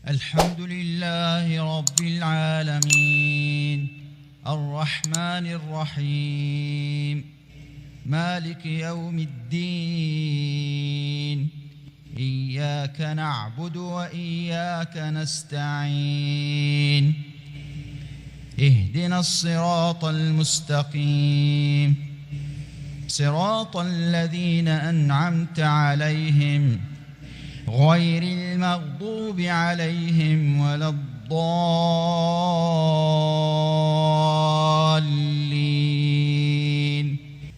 الحمد لله رب العالمين الرحمن الرحيم مالك يوم الدين إياك نعبد وإياك نستعين اهدنا الصراط المستقيم صراط الذين أنعمت عليهم غير المغضوب عليهم ولا الضالين.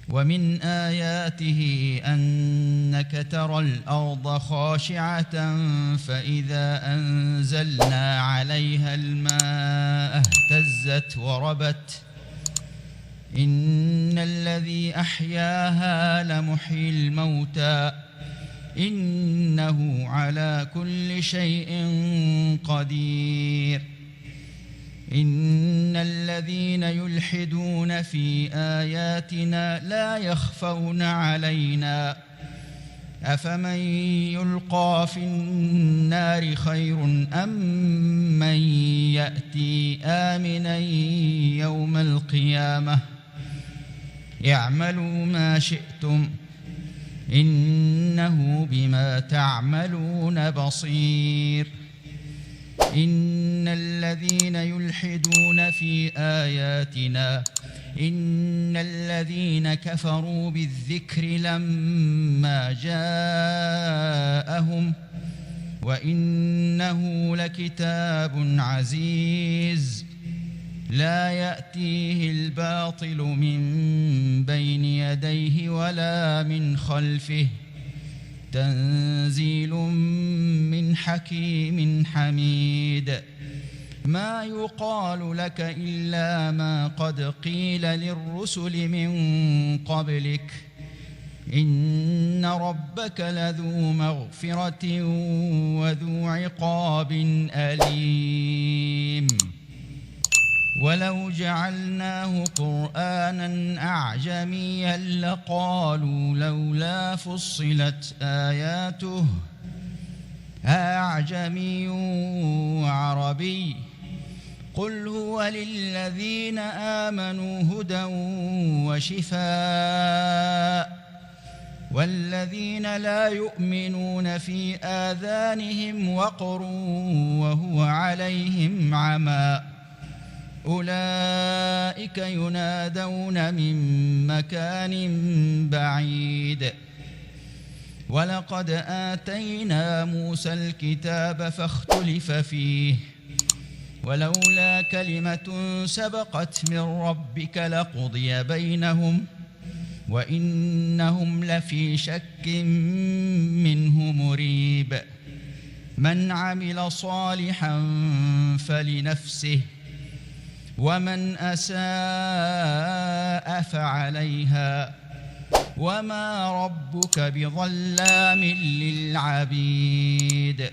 ومن آياته أنك ترى الأرض خاشعة فإذا أنزلنا عليها الماء اهتزت وربت إن الذي أحياها لمحيي الموتى إنه على كل شيء قدير. إن الذين يلحدون في آياتنا لا يخفون علينا أفمن يلقى في النار خير أم من يأتي آمنا يوم القيامة اعملوا ما شئتم إنه بما تعملون بصير. إن الذين يلحدون في آياتنا إن الذين كفروا بالذكر لما جاءهم وإنه لكتاب عزيز لا يأتيه الباطل من بين يديه ولا من خلفه تنزيل من حكيم حميد. ما يقال لك إلا ما قد قيل للرسل من قبلك إن ربك لذو مغفرة وذو عقاب أليم. ولو جعلناه قرآنا أعجميا لقالوا لولا فصلت آياته أعجمي وعربي قل هو للذين آمنوا هدى وشفاء والذين لا يؤمنون في آذانهم وقر وهو عليهم عمى أولئك ينادون من مكان بعيد. ولقد آتينا موسى الكتاب فاختلف فيه ولولا كلمة سبقت من ربك لقضي بينهم وإنهم لفي شك منه مريب. من عمل صالحا فلنفسه ومن أساء فعليها وما ربك بظلام للعبيد.